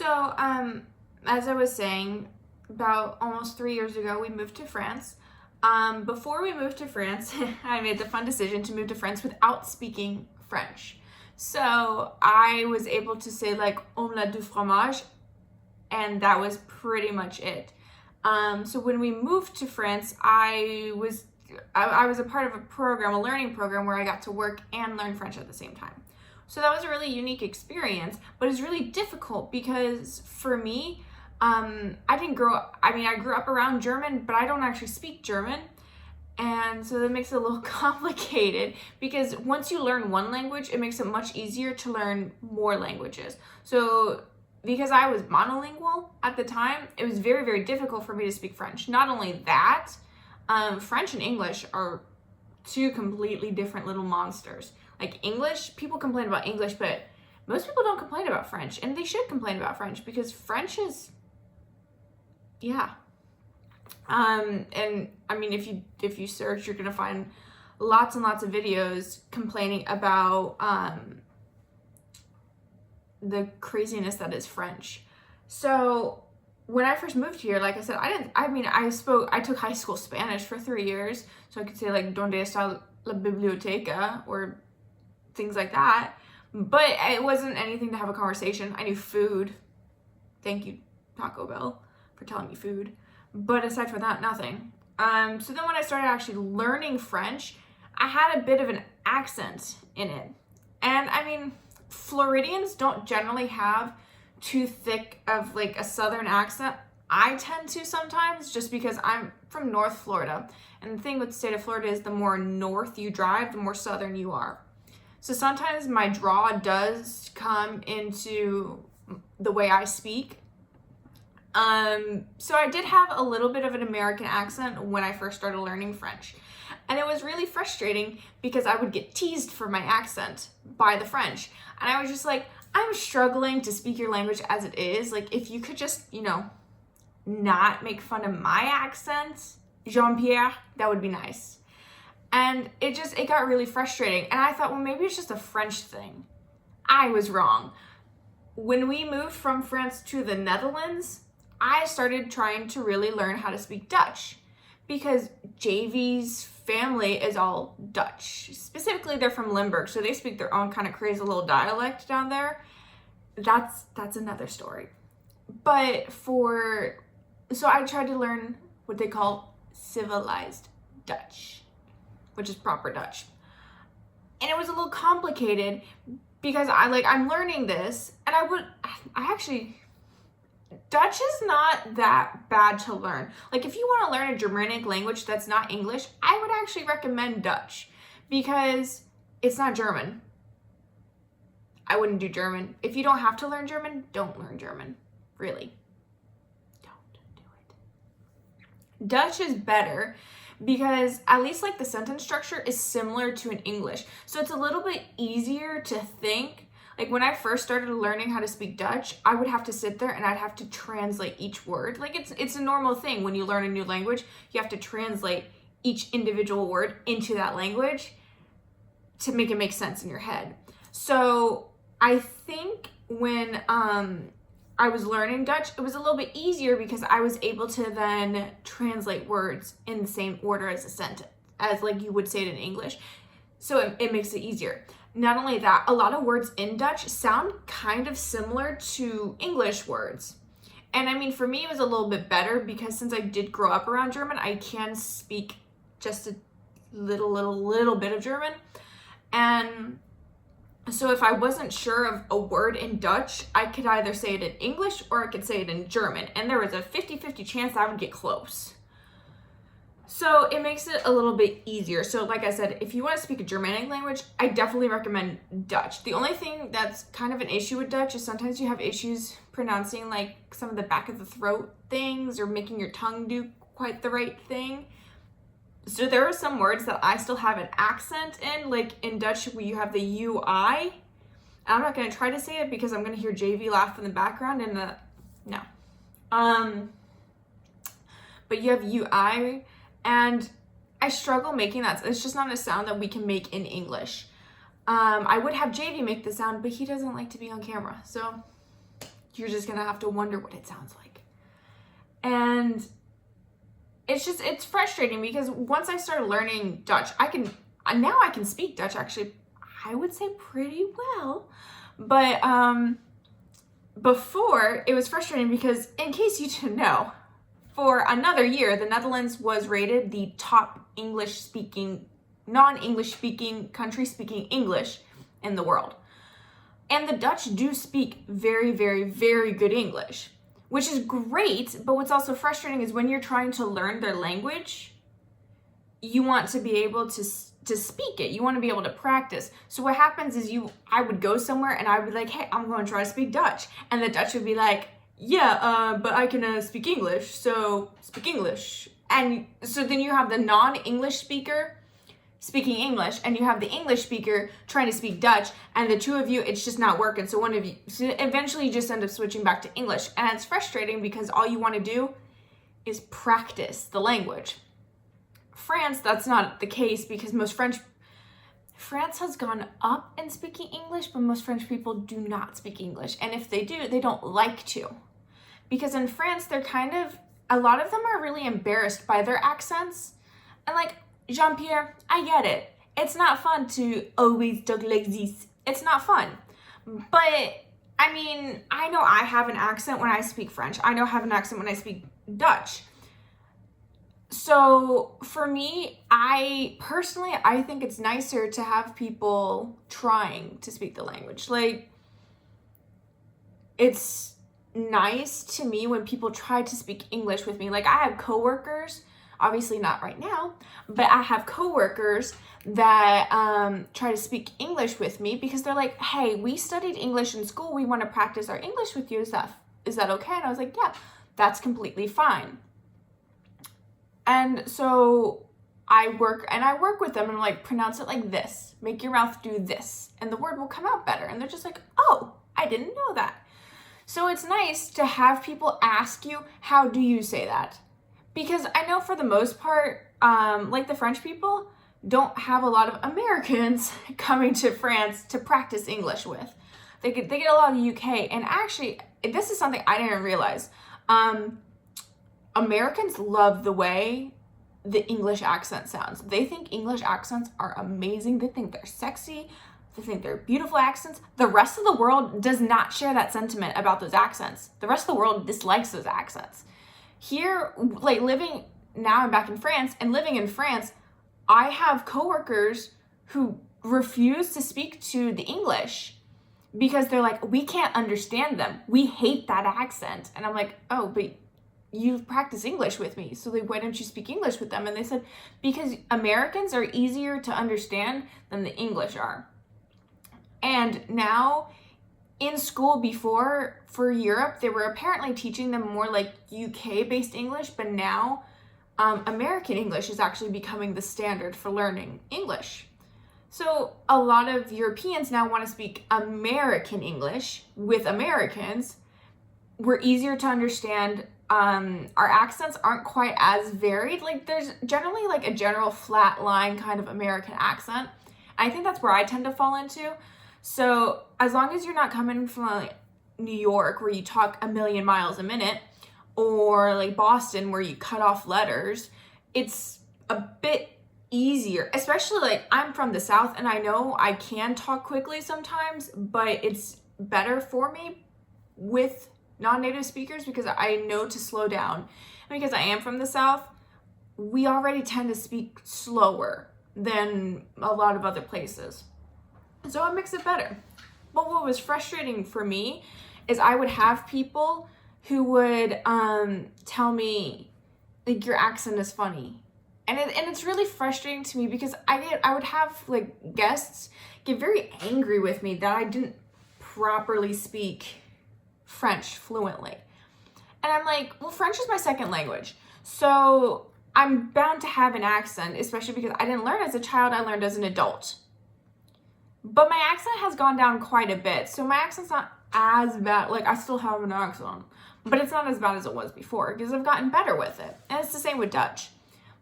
So, as I was saying, about almost 3 years ago, we moved to France. Before we moved to France, I made the fun decision to move to France without speaking French. So I was able to say like omelette du fromage, and that was pretty much it. So when we moved to France, I was a part of a learning program where I got to work and learn French at the same time. So that was a really unique experience, but it's really difficult because for me, I grew up around German, but I don't actually speak German. And so that makes it a little complicated because once you learn one language, it makes it much easier to learn more languages. So because I was monolingual at the time, it was very, very difficult for me to speak French. Not only that, French and English are two completely different little monsters. Like English, people complain about English, but most people don't complain about French, and they should complain about French because French is, yeah. And I mean, if you search, you're gonna find lots and lots of videos complaining about the craziness that is French. So when I first moved here, like I said, I took high school Spanish for 3 years, so I could say like donde está la biblioteca or things like that, but it wasn't anything to have a conversation. I knew food. Thank you, Taco Bell, for telling me food. But aside from that, nothing. So then when I started actually learning French, I had a bit of an accent in it. And I mean, Floridians don't generally have too thick of like a southern accent. I tend to sometimes just because I'm from North Florida. And the thing with the state of Florida is the more north you drive, the more southern you are. So sometimes my draw does come into the way I speak. So I did have a little bit of an American accent when I first started learning French. And it was really frustrating because I would get teased for my accent by the French. And I was just like, I'm struggling to speak your language as it is. Like, if you could just, not make fun of my accent, Jean-Pierre, that would be nice. And it got really frustrating. And I thought, well, maybe it's just a French thing. I was wrong. When we moved from France to the Netherlands, I started trying to really learn how to speak Dutch because JV's family is all Dutch. Specifically, they're from Limburg, so they speak their own kind of crazy little dialect down there. That's another story. So I tried to learn what they call civilized Dutch, which is proper Dutch. And it was a little complicated because I'm learning this, and Dutch is not that bad to learn. Like, if you want to learn a Germanic language that's not English, I would actually recommend Dutch because it's not German. I wouldn't do German. If you don't have to learn German, don't learn German. Really. Don't do it. Dutch is better because at least like the sentence structure is similar to an English. So it's a little bit easier to think. Like when I first started learning how to speak Dutch, I would have to sit there and I'd have to translate each word. Like it's a normal thing when you learn a new language, you have to translate each individual word into that language to make it make sense in your head. So I think when I was learning Dutch, it was a little bit easier because I was able to then translate words in the same order as a sentence, as like you would say it in English. So it makes it easier. Not only that, a lot of words in Dutch sound kind of similar to English words. And I mean, for me, it was a little bit better because since I did grow up around German, I can speak just a little bit of German. And so if I wasn't sure of a word in Dutch, I could either say it in English or I could say it in German. And there was a 50-50 chance I would get close. So it makes it a little bit easier. So like I said, if you want to speak a Germanic language, I definitely recommend Dutch. The only thing that's kind of an issue with Dutch is sometimes you have issues pronouncing like some of the back of the throat things or making your tongue do quite the right thing. So there are some words that I still have an accent in, like in Dutch where you have the UI. I'm not going to try to say it because I'm going to hear JV laugh in the background and no. But you have UI. And I struggle making that. It's just not a sound that we can make in English. I would have JV make the sound, but he doesn't like to be on camera. So You're just gonna have to wonder what it sounds like. And it's frustrating because once I started learning Dutch, I can speak Dutch actually, I would say pretty well. But before, it was frustrating because, in case you didn't know, for another year, the Netherlands was rated the top non-English speaking country speaking English in the world. And the Dutch do speak very, very, very good English, which is great. But what's also frustrating is when you're trying to learn their language, you want to be able to speak it. You want to be able to practice. So what happens is I would go somewhere and I would be like, hey, I'm going to try to speak Dutch. And the Dutch would be like, yeah, but I can speak English, so speak English. And so then you have the non-English speaker speaking English, and you have the English speaker trying to speak Dutch, and the two of you, it's just not working. So eventually you just end up switching back to English. And it's frustrating because all you want to do is practice the language. France, that's not the case because France has gone up in speaking English, but most French people do not speak English. And if they do, they don't like to. Because in France, a lot of them are really embarrassed by their accents. And like, Jean-Pierre, I get it. It's not fun to always talk like this. It's not fun. But, I mean, I know I have an accent when I speak French. I know I have an accent when I speak Dutch. So for me, I think it's nicer to have people trying to speak the language. Like, it's nice to me when people try to speak English with me. Like, I have coworkers, obviously not right now, but I have coworkers that try to speak English with me because they're like, hey, we studied English in school. We want to practice our English with you. Is that okay? And I was like, yeah, that's completely fine. And so I work with them and I'm like, pronounce it like this. Make your mouth do this. And the word will come out better. And they're just like, oh, I didn't know that. So it's nice to have people ask you, how do you say that? Because I know for the most part, like the French people don't have a lot of Americans coming to France to practice English with. They get a lot of the UK. And actually, this is something I didn't realize. Americans love the way the English accent sounds. They think English accents are amazing. They think they're sexy. They think they're beautiful accents. The rest of the world does not share that sentiment about those accents. The rest of the world dislikes those accents. Here, like now I'm back in France, and living in France, I have coworkers who refuse to speak to the English because they're like, we can't understand them. We hate that accent. And I'm like, oh, but you've practiced English with me, so why don't you speak English with them? And they said, because Americans are easier to understand than the English are. And now in school before, for Europe, they were apparently teaching them more like UK-based English, but now American English is actually becoming the standard for learning English. So a lot of Europeans now want to speak American English with Americans. We're easier to understand. Our accents aren't quite as varied. Like, there's generally like a general flat line kind of American accent. I think that's where I tend to fall into. So as long as you're not coming from like New York where you talk a million miles a minute, or like Boston where you cut off letters, it's a bit easier. Especially like I'm from the South and I know I can talk quickly sometimes, but it's better for me with non-native speakers because I know to slow down. And because I am from the South, we already tend to speak slower than a lot of other places. So it makes it better. But what was frustrating for me is I would have people who would tell me, like, your accent is funny. And it's really frustrating to me because I would have like guests get very angry with me that I didn't properly speak French fluently. And I'm like, well, French is my second language. So I'm bound to have an accent, especially because I didn't learn as a child, I learned as an adult. But my accent has gone down quite a bit. So my accent's not as bad. Like, I still have an accent, but it's not as bad as it was before because I've gotten better with it. And it's the same with Dutch.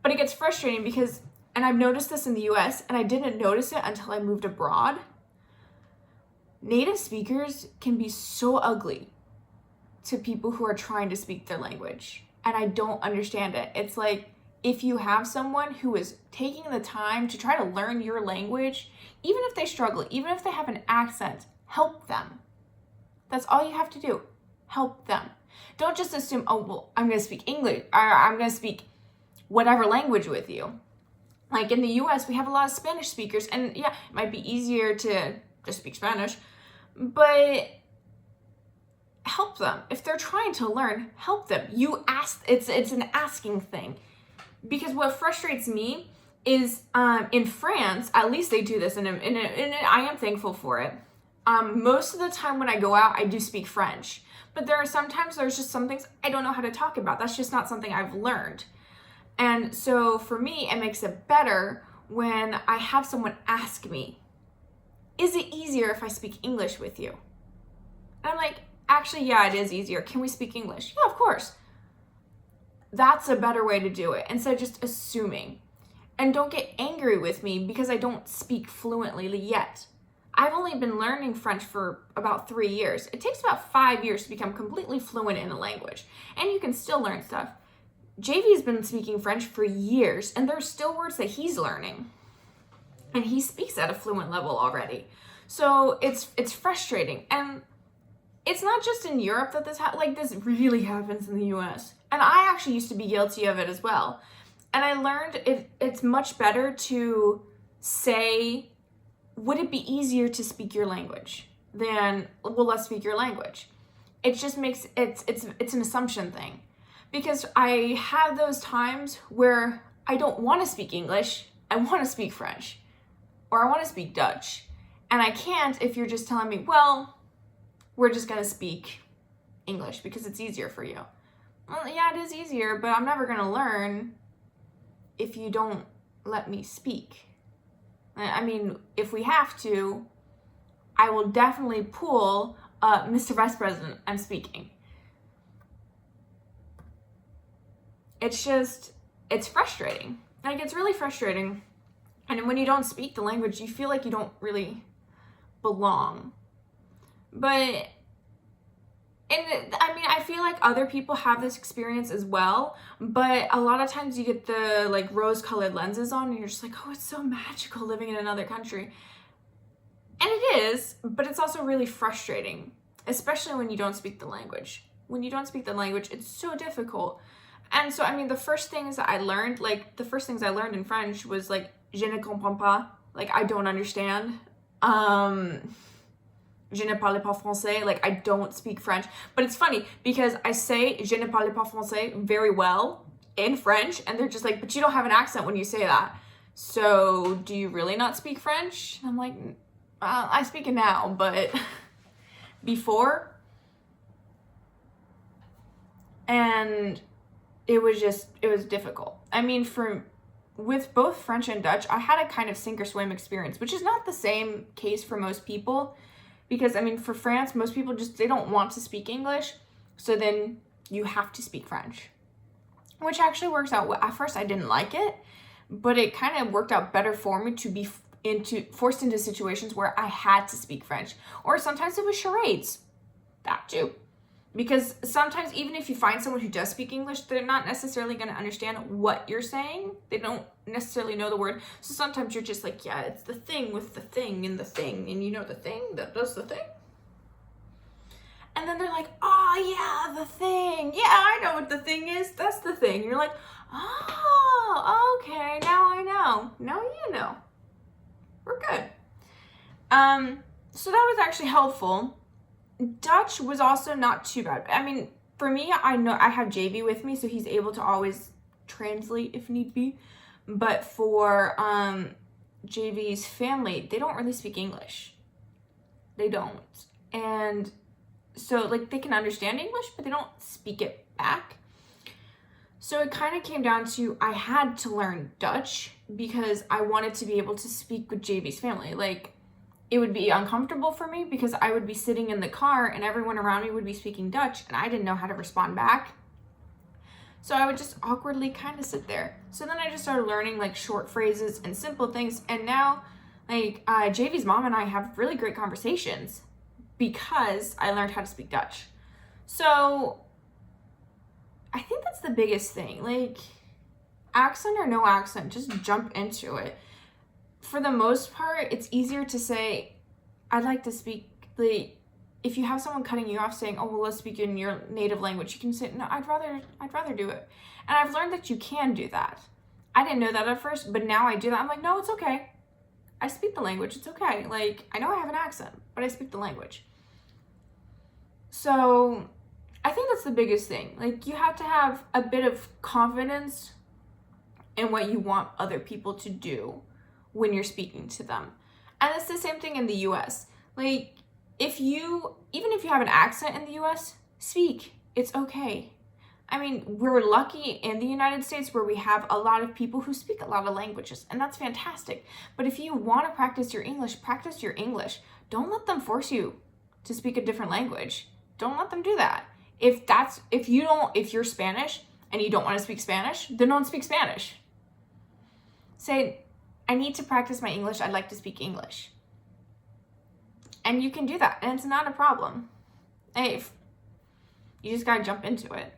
But it gets frustrating because, and I've noticed this in the US, and I didn't notice it until I moved abroad. Native speakers can be so ugly. to people who are trying to speak their language. And I don't understand it. It's like, if you have someone who is taking the time to try to learn your language, even if they struggle, even if they have an accent, help them. That's all you have to do. Help them. Don't just assume, oh, well, I'm going to speak English, or I'm going to speak whatever language with you. Like in the US, we have a lot of Spanish speakers, and yeah, it might be easier to just speak Spanish, but help them. If they're trying to learn, help them. You ask, it's an asking thing. Because what frustrates me is in France, at least they do this, and I am thankful for it. Most of the time when I go out, I do speak French. But there's just some things I don't know how to talk about. That's just not something I've learned. And so for me, it makes it better when I have someone ask me, is it easier if I speak English with you? And I'm like, actually, yeah, it is easier. Can we speak English? Yeah, of course. That's a better way to do it instead of just assuming. And don't get angry with me because I don't speak fluently yet. I've only been learning French for about 3 years. It takes about 5 years to become completely fluent in a language. And you can still learn stuff. JV's been speaking French for years, and there's still words that he's learning. And he speaks at a fluent level already. So it's frustrating. And it's not just in Europe that this really happens in the US. And I actually used to be guilty of it as well. And I learned it's much better to say, would it be easier to speak your language than, well, let's speak your language. It just makes, it's an assumption thing. Because I have those times where I don't want to speak English, I want to speak French, or I want to speak Dutch. And I can't if you're just telling me, well, we're just going to speak English because it's easier for you. Well, yeah, it is easier, but I'm never going to learn if you don't let me speak. I mean, if we have to, I will definitely pull Mr. Vice President, I'm speaking. It's frustrating. Like, it's really frustrating. And when you don't speak the language, you feel like you don't really belong. But, I feel like other people have this experience as well, but a lot of times you get the rose-colored lenses on and you're just like, oh, it's so magical living in another country. And it is, but it's also really frustrating, especially when you don't speak the language. When you don't speak the language, it's so difficult. And so, the first things I learned in French was je ne comprends pas, I don't understand. Je ne parle pas français, I don't speak French. But it's funny because I say je ne parle pas français very well in French, and they're just like, but you don't have an accent when you say that. So do you really not speak French? And I'm like, I speak it now, but before. And it was difficult. With both French and Dutch, I had a kind of sink or swim experience, which is not the same case for most people. Because, for France, most people they don't want to speak English, so then you have to speak French. Which actually works out well. At first, I didn't like it, but it kind of worked out better for me to be forced into situations where I had to speak French. Or sometimes it was charades. That too. Because sometimes, even if you find someone who does speak English, they're not necessarily going to understand what you're saying. They don't necessarily know the word. So sometimes you're just like, yeah, it's the thing with the thing and the thing. And you know the thing that does the thing? And then they're like, oh, yeah, the thing. Yeah, I know what the thing is. That's the thing. You're like, oh, okay, now I know. Now you know. We're good. So that was actually helpful. Dutch was also not too bad. For me, I know I have JV with me, so he's able to always translate if need be. But for JV's family, they don't really speak English. They don't. And so, they can understand English, but they don't speak it back. So it kind of came down to I had to learn Dutch because I wanted to be able to speak with JV's family. It would be uncomfortable for me because I would be sitting in the car and everyone around me would be speaking Dutch and I didn't know how to respond back. So I would just awkwardly kind of sit there. So then I just started learning short phrases and simple things. And now JV's mom and I have really great conversations because I learned how to speak Dutch. So I think that's the biggest thing. Like, accent or no accent, just jump into it. For the most part, it's easier to say, I'd like to speak, like, if you have someone cutting you off saying, oh, well, let's speak in your native language, you can say, no, I'd rather do it. And I've learned that you can do that. I didn't know that at first, but now I do that. I'm like, no, it's okay. I speak the language. It's okay. Like, I know I have an accent, but I speak the language. So I think that's the biggest thing. Like, you have to have a bit of confidence in what you want other people to do when you're speaking to them. And it's the same thing in the US. Like, even if you have an accent in the US, speak. It's okay. I mean, we're lucky in the United States where we have a lot of people who speak a lot of languages, and that's fantastic. But if you want to practice your English, practice your English. Don't let them force you to speak a different language. Don't let them do that. If you're Spanish and you don't want to speak Spanish, then don't speak Spanish. Say, I need to practice my English. I'd like to speak English. And you can do that, and it's not a problem. Hey, you just gotta jump into it.